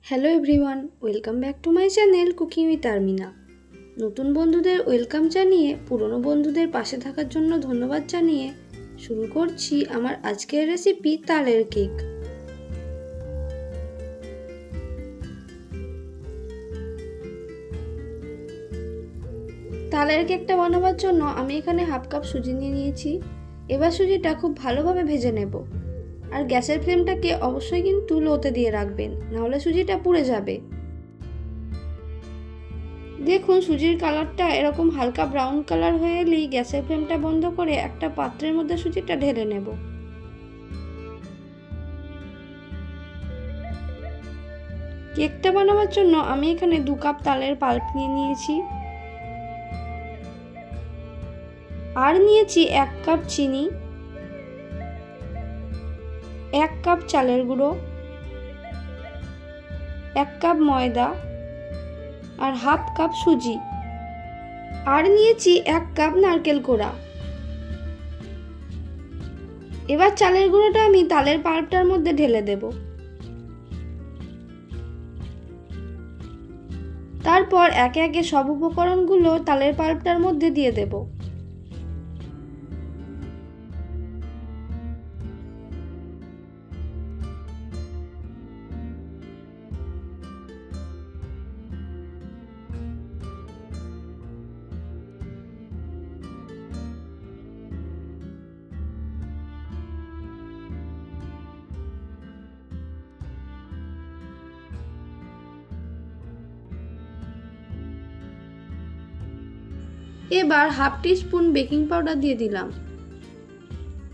Hello everyone, welcome back to my channel cooking with Armina. নতুন বন্ধুদের welcome জানিয়ে পুরনো বন্ধুদের পাশে থাকার জন্য ধন্যবাদ জানিয়ে শুরু করছি আমার আজকের রেসিপি তালের কেক। তালের কেকটা বানাবার জন্য আমি এখানে হাফ কাপ সুজি নিয়ে নিয়েছি। এবার সুজিটা খুব ভালোভাবে ভেজে নেব। আর গ্যাসের ফ্লেমটাকে অবশ্যই কিন্তু লোতে দিয়ে রাখবেন, নাহলে সুজিটা পুড়ে যাবে। দেখুন সুজির কালারটা এরকম হালকা ব্রাউন কালার হয়ে এলেই গ্যাসের ফ্লেমটা বন্ধ করে একটা পাত্রের মধ্যে সুজিটা ঢেলে নেব। কেকটা বানাবার জন্য আমি এখানে 2 কাপ তালের পাল্প নিয়ে নিয়েছি, আর নিয়েছি 1 কাপ চিনি, 1 কাপ চালের গুঁড়ো, 1 কাপ ময়দা আর হাফ কাপ সুজি, আর নিয়েছি 1 কাপ নারকেল কোড়া। এবার চালের গুঁড়োটা আমি তালের পাল্পটার মধ্যে ঢেলে দেব। তারপর একে একে সব উপকরণগুলো তালের পাল্পটার মধ্যে দিয়ে দেব। এবার হাফ টিস্পুন বেকিং পাউডার দিয়ে দিলাম।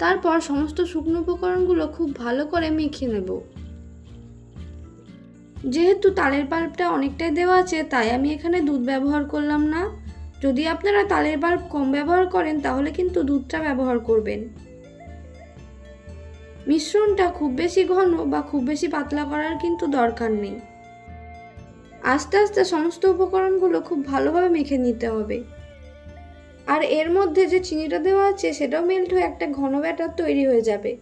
তারপর সমস্ত শুকনো উপকরণগুলো খুব ভালো করে মেখে নেব। যেহেতু তালের পাল্পটা অনেকটাই দেওয়া আছে, তাই আমি এখানে দুধ ব্যবহার করলাম না। যদি আপনারা তালের পাল্প কম ব্যবহার করেন তাহলে কিন্তু দুধটা ব্যবহার করবেন। মিশ্রণটা খুব বেশি ঘন বা খুব বেশি পাতলা করার কিন্তু দরকার নেই। আস্তে আস্তে সমস্ত উপকরণগুলো খুব ভালোভাবে মেখে নিতে হবে। আর এর মধ্যে যে চিনিটা দেওয়া আছে সেটাও মেল্ট হয়ে একটা ঘন ব্যাটার তৈরি হয়ে যাবে।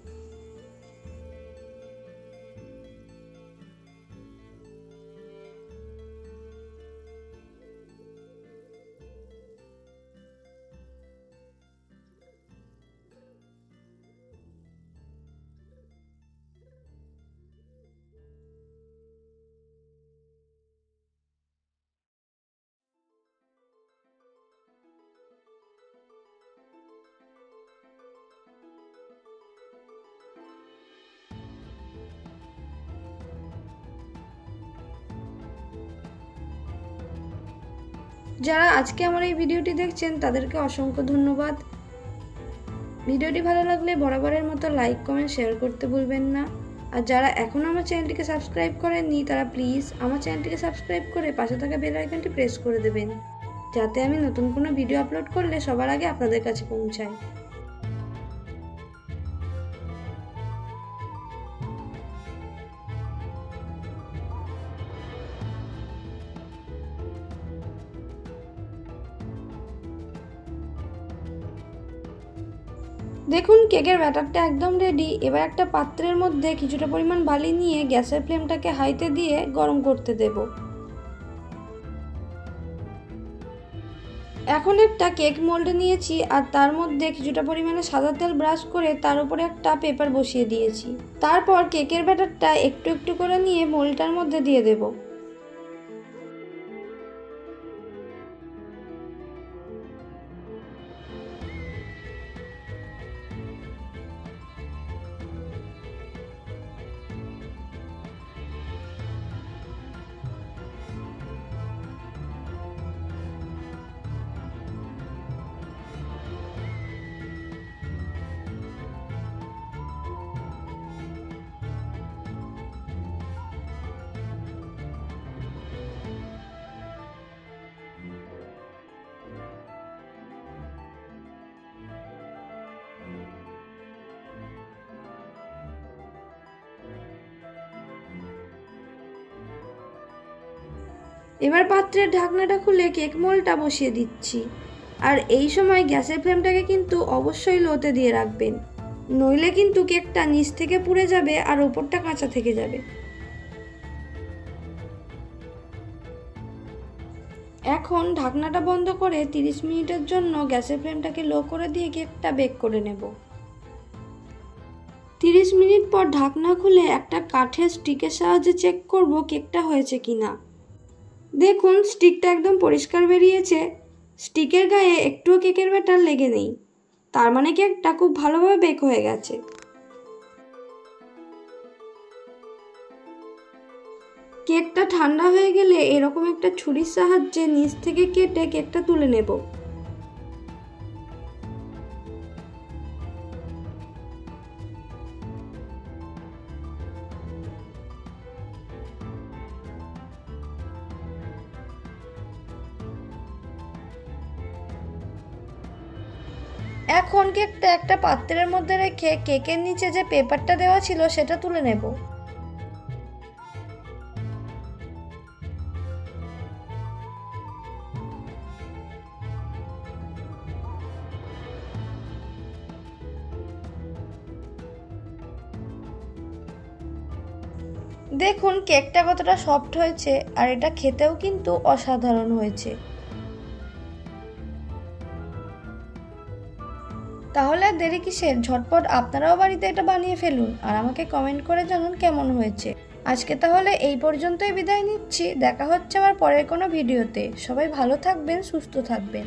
যারা আজকে আমার এই ভিডিওটি দেখছেন তাদেরকে অসংখ্য ধন্যবাদ। ভিডিওটি ভালো লাগলে বরাবরের মতো লাইক, কমেন্ট, শেয়ার করতে ভুলবেন না। আর যারা এখনো আমার চ্যানেলটিকে সাবস্ক্রাইব করেননি তারা প্লিজ আমার চ্যানেলটিকে সাবস্ক্রাইব করে পাশে থাকা বেল আইকনটি প্রেস করে দেবেন, যাতে আমি নতুন কোনো ভিডিও আপলোড করলে সবার আগে আপনাদের কাছে পৌঁছায়। দেখুন কেকের ব্যাটারটা একদম রেডি। এবার একটা পাত্রের মধ্যে কিছুটা পরিমাণ বালি নিয়ে গ্যাসের ফ্লেমটাকে হাইতে দিয়ে গরম করতে দেব। এখন একটা কেক মোল্ড নিয়েছি আর তার মধ্যে কিছুটা পরিমাণে সাদা তেল ব্রাশ করে তার উপরে একটা পেপার বসিয়ে দিয়েছি। তারপর কেকের ব্যাটারটা একটু একটু করে নিয়ে মোল্ডটার মধ্যে দিয়ে দেব। এবার পাত্রের ঢাকনাটা খুলে কেক মোল্ডটা বসিয়ে দিচ্ছি। আর এই সময় গ্যাসের ফ্লেমটাকে কিন্তু অবশ্যই লোতে দিয়ে রাখবেন, নইলে কিন্তু কেকটা নিচ থেকে পুড়ে যাবে আর উপরটা কাঁচা থেকে যাবে। এখন ঢাকনাটা বন্ধ করে 30 মিনিটের জন্য গ্যাসের ফ্লেমটাকে লো করে দিয়ে কেকটা বেক করে নেব। 30 মিনিট পর ঢাকনা খুলে একটা কাঠের স্টিকের সাহায্যে চেক করব কেকটা হয়েছে কিনা। দেখুন স্টিকটা একদম পরিষ্কার বেরিয়েছে, স্টিকের গায়ে একটুও কেকের ব্যাটার লেগে নেই, তার মানে কেকটা খুব ভালোভাবে বেক হয়ে গেছে। কেকটা ঠান্ডা হয়ে গেলে এরকম একটা ছুরির সাহায্যে নিচ থেকে কেটে কেকটা তুলে নেব। এখন কেকটা একটা পাত্রের মধ্যে রেখে কেকের নিচে যে পেপারটা দেওয়া ছিল সেটা তুলে নেব। দেখুন কেকটা কতটা সফট হয়েছে, আর এটা খেতেও কিন্তু অসাধারণ হয়েছে। তাহলে আর দেরি কিসের, ঝটপট আপনারাও বাড়িতে এটা বানিয়ে ফেলুন আর আমাকে কমেন্ট করে জানান কেমন হয়েছে। আজকে তাহলে এই পর্যন্তই বিদায় নিচ্ছি, দেখা হচ্ছে আবার পরের কোনো ভিডিওতে। সবাই ভালো থাকবেন, সুস্থ থাকবেন।